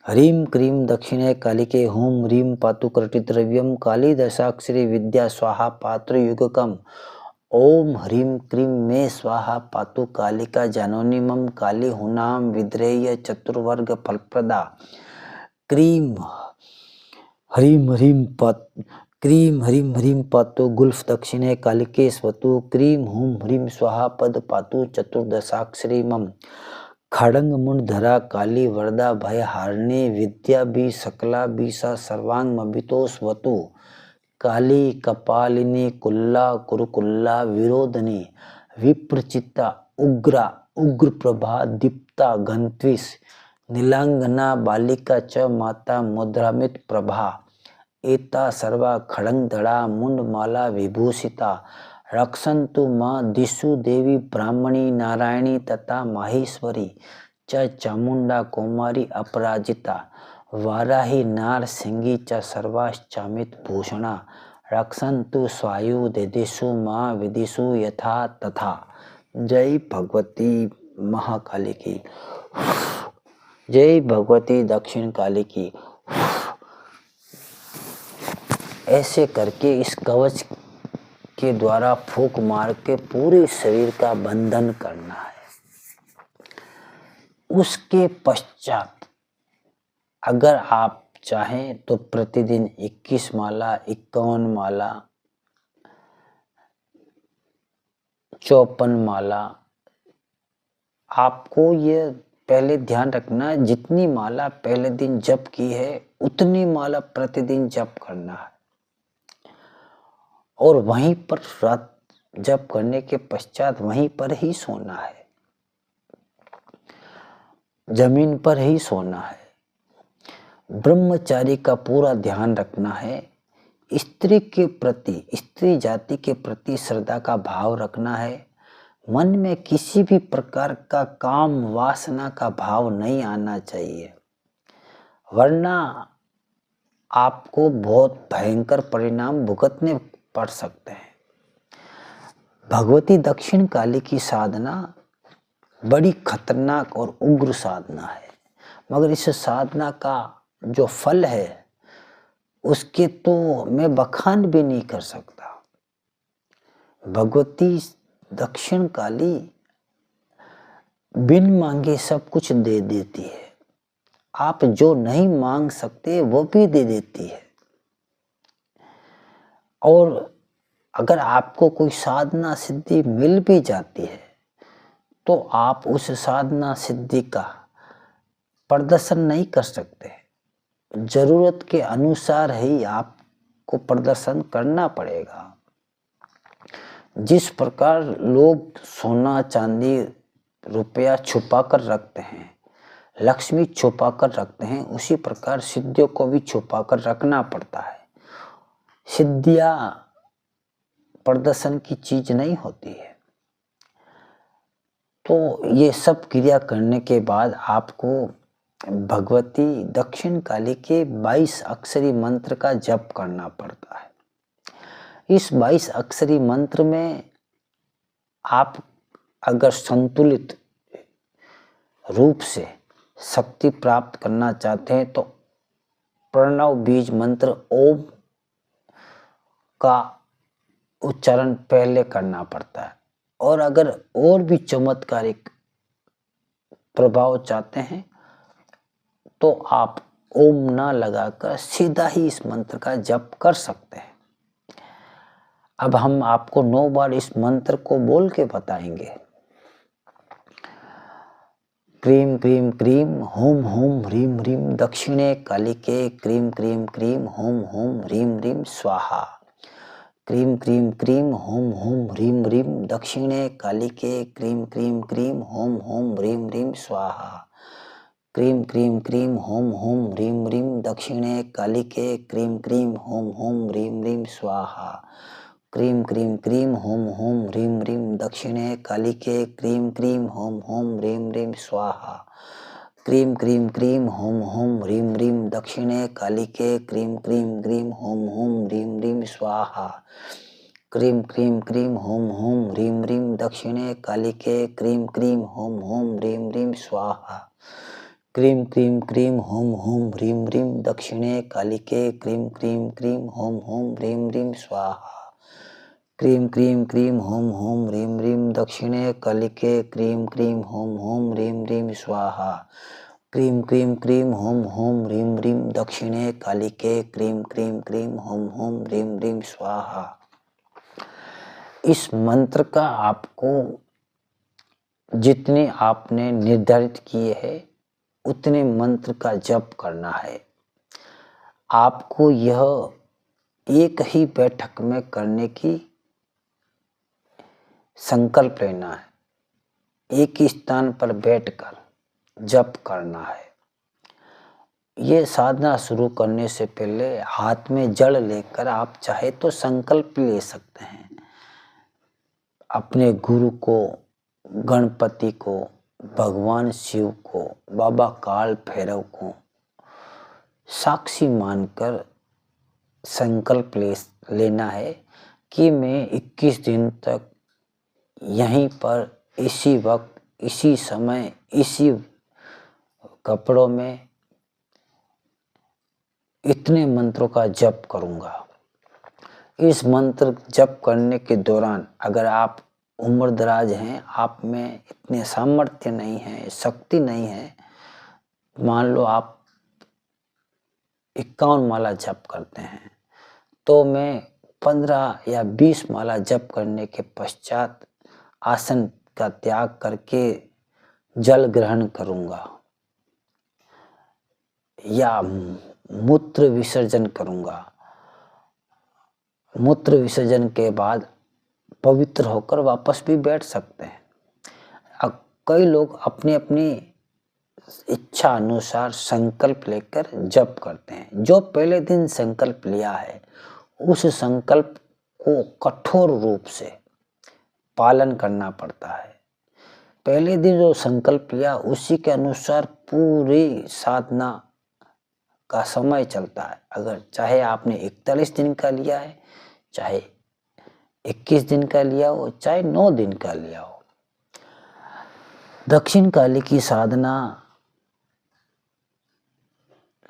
Speaker 1: ह्रीम क्रीम दक्षिणे कालिके हुम ह्रीम पातु कृटिद्रव्यम काली दशाक्षरी विद्या स्वाहा पात्र युगकम ओम ह्रीम क्रीम मे स्वाहा पातु कालिका जानोनी मम काली हुनाम विद्रेय चतुर्वर्ग फलप्रदा क्रीम ह्रीम ह्रीम क्रीम ह्रीम ह्रीम पातु गुल्फ दक्षिणे कालिके स्वतु क्रीम हुम ह्रीम स्वाहा पद पातु चतुर्दशाक्षरी मम खड़ंग मुंड धरा काली वरदा भय हारणी विद्या भी सकला भी सा सर्वांग मबितोष वतु काली कपालिनी कुल्ला कुरुकुल्ला विरोधनी विप्रचिता उग्रा उग्र प्रभा दीप्ता घंत्विष नीलांगना बालिका च माता मुद्रामित प्रभा एता सर्वा खड़ंग धड़ा मुंडमाला विभूषिता रक्षन्तु माँ दिशु देवी ब्राह्मणी नारायणी तथा माहेश्वरी च चामुंडा कुमारी अपराजिता वाराही नार सिंगी च सर्वाश्चामित भूषणा रक्षन्तु स्वायु दिदिशु माँ विदिशु यथा तथा। जय भगवती महाकाली की, जय भगवती दक्षिण काली की। ऐसे करके इस कवच के द्वारा फूंक मार के पूरे शरीर का बंधन करना है। उसके पश्चात अगर आप चाहें तो प्रतिदिन 21 माला, 51 माला, 54 माला, आपको ये पहले ध्यान रखना है जितनी माला पहले दिन जप की है उतनी माला प्रतिदिन जप करना है। और वहीं पर रात जप करने के पश्चात वहीं पर ही सोना है, जमीन पर ही सोना है। ब्रह्मचारी का पूरा ध्यान रखना है। स्त्री के प्रति, स्त्री जाति के प्रति श्रद्धा का भाव रखना है। मन में किसी भी प्रकार का काम वासना का भाव नहीं आना चाहिए, वरना आपको बहुत भयंकर परिणाम भुगतने पड़ सकते हैं। भगवती दक्षिण काली की साधना बड़ी खतरनाक और उग्र साधना है, मगर इस साधना का जो फल है उसके तो मैं बखान भी नहीं कर सकता। भगवती दक्षिण काली बिन मांगे सब कुछ दे देती है। आप जो नहीं मांग सकते वो भी दे देती है। और अगर आपको कोई साधना सिद्धि मिल भी जाती है तो आप उस साधना सिद्धि का प्रदर्शन नहीं कर सकते। जरूरत के अनुसार ही आपको प्रदर्शन करना पड़ेगा। जिस प्रकार लोग सोना चांदी रुपया छुपा कर रखते हैं, लक्ष्मी छुपा कर रखते हैं, उसी प्रकार सिद्धियों को भी छुपा कर रखना पड़ता है। सिद्धियां प्रदर्शन की चीज नहीं होती है। तो ये सब क्रिया करने के बाद आपको भगवती दक्षिण काली के 22 अक्षरी मंत्र का जप करना पड़ता है। इस 22 अक्षरी मंत्र में आप अगर संतुलित रूप से शक्ति प्राप्त करना चाहते हैं तो प्रणव बीज मंत्र ओम का उच्चारण पहले करना पड़ता है। और अगर और भी चमत्कारिक प्रभाव चाहते हैं तो आप ओम ना लगाकर सीधा ही इस मंत्र का जप कर सकते हैं। अब हम आपको 9 बार इस मंत्र को बोल के बताएंगे। क्रीम क्रीम क्रीम होम होम ह्रीम ह्रीम दक्षिणे कालिके क्रीम क्रीम क्रीम होम होम ह्रीम ह्रीम स्वाहा। क्रीम क्रीम क्रीम होम होम ह्रीम ह्रीम दक्षिणे कालिके क्रीम क्रीम क्रीम होम होम ह्रीम ह्रीम स्वाहा। क्रीम क्रीम क्रीम होम होम ह्रीम ह्रीम दक्षिणे कालिके क्रीम क्रीम होम होम ह्रीम ह्रीम स्वाहा। क्रीम क्रीम क्रीम होम होम ह्रीम ह्रीम दक्षिणे कालिके क्रीम क्रीम होम होम ह्रीम ह्रीम स्वाहा। क्रीम क्रीम क्रीम होम होम ह्रीम ह्रीम दक्षिणे कालिके क्रीम क्रीम क्रीम होम होम ह्रीम ह्रीम स्वाहा। क्रीम क्रीम क्रीम होम होम ह्रीम ह्रीम दक्षिणे कालिके क्रीम क्रीम होम होम ह्रीम ह्रीम स्वाहा। क्रीम क्रीम क्रीम होम होम ह्रीम ह्रीम दक्षिणे कालिके क्रीम क्रीम क्रीम होम होम ह्रीम ह्रीम स्वाहा। क्रीम क्रीम क्रीम होम होम ह्रीम ह्रीम दक्षिणे कालिके क्रीम क्रीम होम होम ह्रीम ह्रीम स्वाहा। क्रीम क्रीम क्रीम होम होम ह्रीम ह्रीम दक्षिणे कालिके क्रीम क्रीम क्रीम होम होम ह्रीम ह्रीम स्वाहा। इस मंत्र का आपको जितने आपने निर्धारित किए हैं उतने मंत्र का जप करना है। आपको यह एक ही बैठक में करने की संकल्प लेना है। एक ही स्थान पर बैठकर जप करना है। ये साधना शुरू करने से पहले हाथ में जल लेकर आप चाहे तो संकल्प ले सकते हैं। अपने गुरु को, गणपति को, भगवान शिव को, बाबा काल भैरव को साक्षी मानकर संकल्प लेना है कि मैं 21 दिन तक यहीं पर इसी वक्त, इसी समय, इसी कपड़ों में इतने मंत्रों का जप करूंगा। इस मंत्र जप करने के दौरान अगर आप उम्र दराज हैं, आप में इतने सामर्थ्य नहीं है, शक्ति नहीं है, मान लो आप 51 माला जप करते हैं तो मैं 15 या 20 माला जप करने के पश्चात आसन का त्याग करके जल ग्रहण करूंगा या मूत्र विसर्जन करूंगा। मूत्र विसर्जन के बाद पवित्र होकर वापस भी बैठ सकते हैं। अब कई लोग अपनी अपनी इच्छा अनुसार संकल्प लेकर जप करते हैं। जो पहले दिन संकल्प लिया है उस संकल्प को कठोर रूप से पालन करना पड़ता है। पहले दिन जो संकल्प लिया उसी के अनुसार पूरी साधना का समय चलता है। अगर चाहे आपने 41 दिन का लिया है, चाहे 21 दिन का लिया हो, चाहे 9 दिन का लिया हो, दक्षिण काली की साधना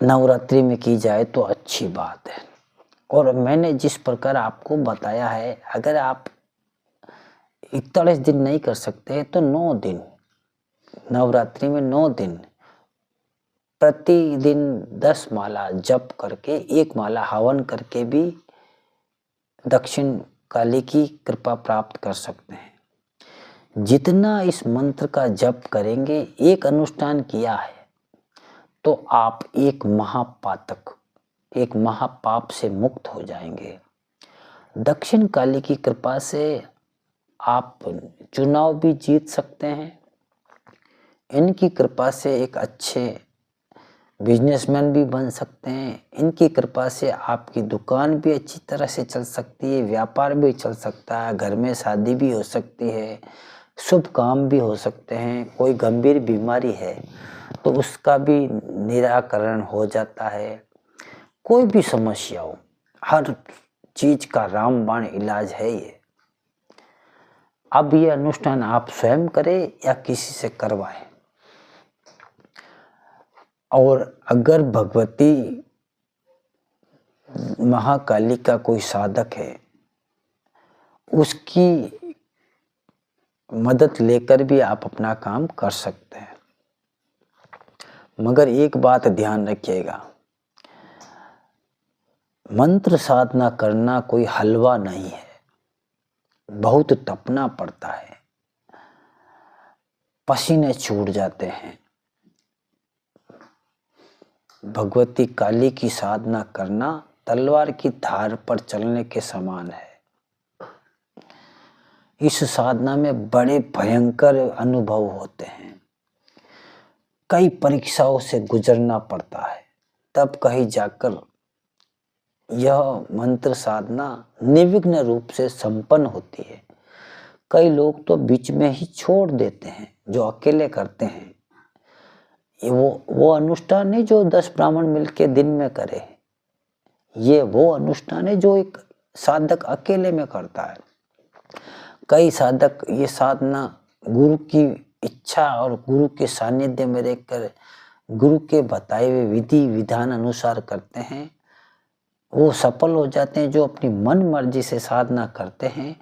Speaker 1: नवरात्रि में की जाए तो अच्छी बात है। और मैंने जिस प्रकार आपको बताया है, अगर आप 41 दिन नहीं कर सकते तो 9 दिन, नवरात्रि में 9 दिन प्रतिदिन 10 माला जप करके, 1 माला हवन करके भी दक्षिण काली की कृपा प्राप्त कर सकते हैं। जितना इस मंत्र का जप करेंगे, एक अनुष्ठान किया है तो आप एक महापातक, एक महापाप से मुक्त हो जाएंगे। दक्षिण काली की कृपा से आप चुनाव भी जीत सकते हैं। इनकी कृपा से एक अच्छे बिजनेसमैन भी बन सकते हैं। इनकी कृपा से आपकी दुकान भी अच्छी तरह से चल सकती है, व्यापार भी चल सकता है, घर में शादी भी हो सकती है, शुभ काम भी हो सकते हैं। कोई गंभीर बीमारी है तो उसका भी निराकरण हो जाता है। कोई भी समस्या हो, हर चीज का रामबाण इलाज है ये। अब ये अनुष्ठान आप स्वयं करें या किसी से करवाएं। और अगर भगवती महाकाली का कोई साधक है, उसकी मदद लेकर भी आप अपना काम कर सकते हैं। मगर एक बात ध्यान रखिएगा, मंत्र साधना करना कोई हलवा नहीं है, बहुत तपना पड़ता है, पसीने छूट जाते हैं। भगवती काली की साधना करना तलवार की धार पर चलने के समान है। इस साधना में बड़े भयंकर अनुभव होते हैं, कई परीक्षाओं से गुजरना पड़ता है, तब कहीं जाकर यह मंत्र साधना निर्विघ्न रूप से संपन्न होती है। कई लोग तो बीच में ही छोड़ देते हैं, जो अकेले करते हैं। ये वो अनुष्ठान नहीं जो 10 ब्राह्मण मिलके दिन में करे, ये वो अनुष्ठान है जो एक साधक अकेले में करता है। कई साधक ये साधना गुरु की इच्छा और गुरु के सानिध्य में रहकर गुरु के बताए हुए विधि विधान अनुसार करते हैं, वो सफल हो जाते हैं। जो अपनी मन मर्जी से साधना करते हैं,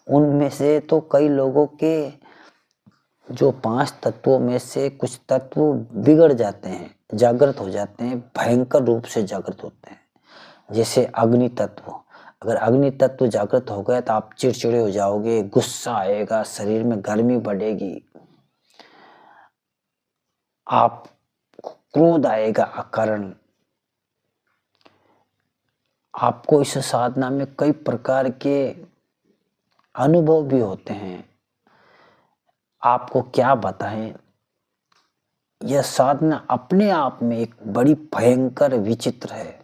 Speaker 1: उनमें से तो कई लोगों के जो 5 तत्वों में से कुछ तत्व बिगड़ जाते हैं, जागृत हो जाते हैं, भयंकर रूप से जागृत होते हैं। जैसे अग्नि तत्व, अगर अग्नि तत्व जागृत हो गया तो आप चिड़चिड़े हो जाओगे, गुस्सा आएगा, शरीर में गर्मी बढ़ेगी, आप क्रोध आएगा अकारण। आपको इस साधना में कई प्रकार के अनुभव भी होते हैं। आपको क्या बताएं, यह साधना अपने आप में एक बड़ी भयंकर विचित्र है।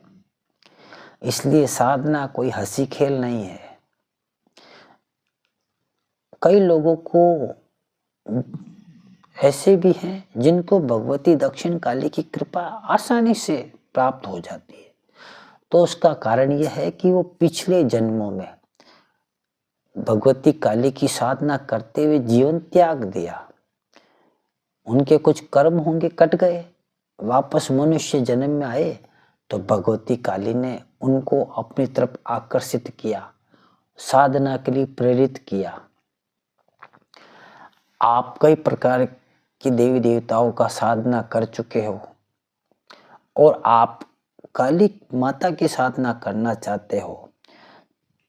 Speaker 1: इसलिए साधना कोई हंसी खेल नहीं है। कई लोगों को ऐसे भी हैं जिनको भगवती दक्षिण काली की कृपा आसानी से प्राप्त हो जाती है। तो उसका कारण यह है कि वो पिछले जन्मों में भगवती काली की साधना करते हुए जीवन त्याग दिया। उनके कुछ कर्म होंगे कट गए, वापस मनुष्य जन्म में आए तो भगवती काली ने उनको अपनी तरफ आकर्षित किया, साधना के लिए प्रेरित किया। आप कई प्रकार की देवी देवताओं का साधना कर चुके हो और आप काली माता की साधना करना चाहते हो,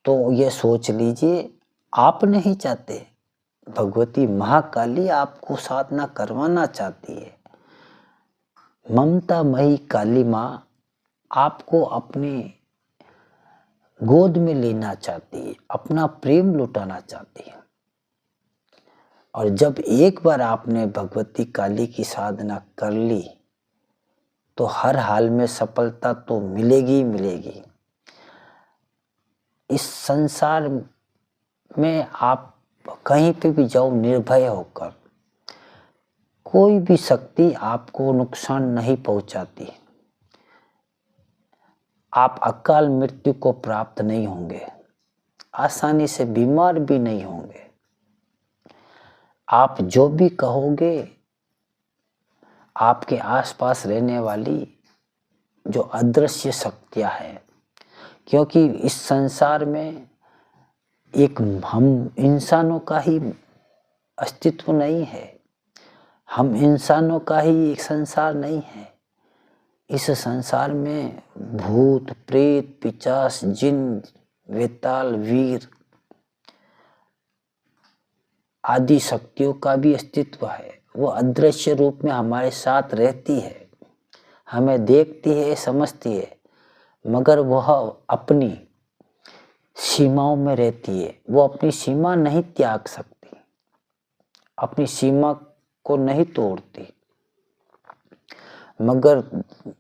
Speaker 1: तो ये सोच लीजिए आप नहीं चाहते, भगवती महाकाली आपको साधना करवाना चाहती है। ममता मई काली माँ आपको अपनी गोद में लेना चाहती है, अपना प्रेम लुटाना चाहती है। और जब एक बार आपने भगवती काली की साधना कर ली तो हर हाल में सफलता तो मिलेगी ही मिलेगी। इस संसार में आप कहीं पे भी जाओ निर्भय होकर। कोई भी शक्ति आपको नुकसान नहीं पहुंचाती। आप अकाल मृत्यु को प्राप्त नहीं होंगे, आसानी से बीमार भी नहीं होंगे। आप जो भी कहोगे, आपके आसपास रहने वाली जो अदृश्य शक्तियां हैं, क्योंकि इस संसार में एक हम इंसानों का ही अस्तित्व नहीं है, हम इंसानों का ही एक संसार नहीं है। इस संसार में भूत प्रेत पिशाच जिन वेताल वीर आदि शक्तियों का भी अस्तित्व है। वो अदृश्य रूप में हमारे साथ रहती है, हमें देखती है, समझती है, मगर वह अपनी सीमाओं में रहती है। वो अपनी सीमा नहीं त्याग सकती, अपनी सीमा को नहीं तोड़ती। मगर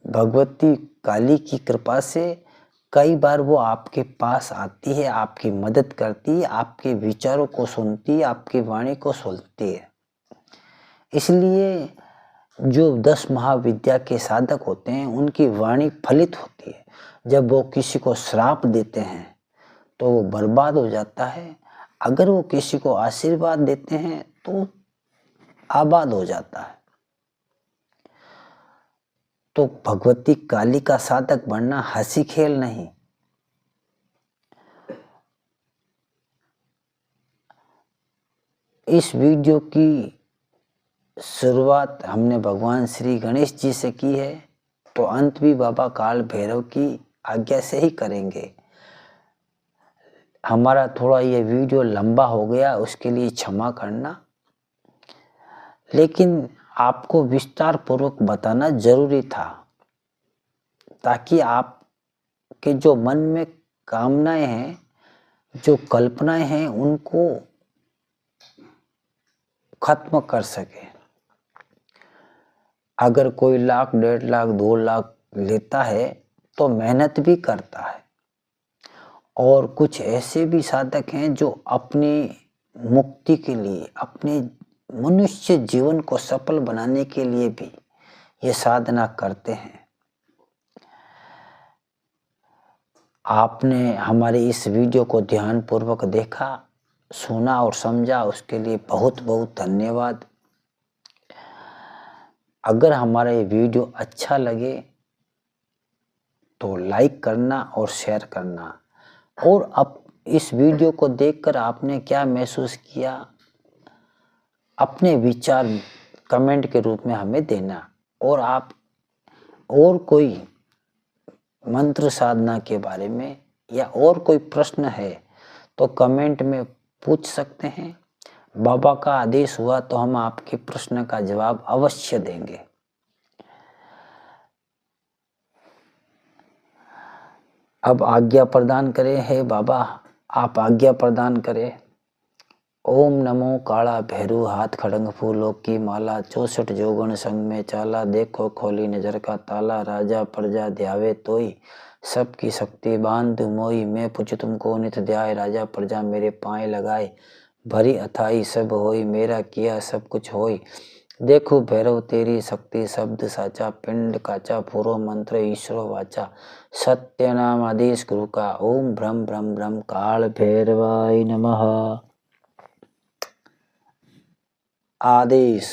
Speaker 1: भगवती काली की कृपा से कई बार वो आपके पास आती है, आपकी मदद करती है, आपके विचारों को सुनती है, आपकी वाणी को सुनती है। इसलिए जो 10 महाविद्या के साधक होते हैं उनकी वाणी फलित होती है। जब वो किसी को श्राप देते हैं तो वो बर्बाद हो जाता है, अगर वो किसी को आशीर्वाद देते हैं तो आबाद हो जाता है। तो भगवती काली का साधक बनना हंसी खेल नहीं। इस वीडियो की शुरुआत हमने भगवान श्री गणेश जी से की है, तो अंत भी बाबा काल भैरव की आज्ञा से ही करेंगे। हमारा थोड़ा ये वीडियो लंबा हो गया, उसके लिए क्षमा करना, लेकिन आपको विस्तार पूर्वक बताना जरूरी था, ताकि आपके जो मन में कामनाएं हैं, जो कल्पनाएं हैं, उनको खत्म कर सके। अगर कोई लाख 1.5 लाख 2 लाख लेता है तो मेहनत भी करता है, और कुछ ऐसे भी साधक हैं जो अपनी मुक्ति के लिए, अपने मनुष्य जीवन को सफल बनाने के लिए भी ये साधना करते हैं। आपने हमारे इस वीडियो को ध्यानपूर्वक देखा, सुना और समझा, उसके लिए बहुत बहुत धन्यवाद। अगर हमारा ये वीडियो अच्छा लगे तो लाइक करना और शेयर करना, और अब इस वीडियो को देखकर आपने क्या महसूस किया, अपने विचार कमेंट के रूप में हमें देना। और आप और कोई मंत्र साधना के बारे में या और कोई प्रश्न है तो कमेंट में पूछ सकते हैं। बाबा का आदेश हुआ तो हम आपके प्रश्न का जवाब अवश्य देंगे। अब आज्ञा प्रदान करें, हे बाबा आप आज्ञा प्रदान करें। ओम नमो काला भैरू हाथ खड़ंग फूलों की माला 64 जोगण संग में चाला, देखो खोली नजर का ताला, राजा प्रजा ध्यावे तोई सबकी शक्ति बांध मोई, मैं पूछ तुमको नित ध्याय, राजा प्रजा मेरे पाए लगाए, भरी अथाई सब होई, मेरा किया सब कुछ होई, देखो भैरव तेरी शक्ति शब्द साचा, पिंड काचा पूरो मंत्र ईश्वरो वाचा, सत्य नाम आदेश गुरु का, ओम ब्रह्म ब्रह्म ब्रह्म काल भैरवाय नमः। आदेश।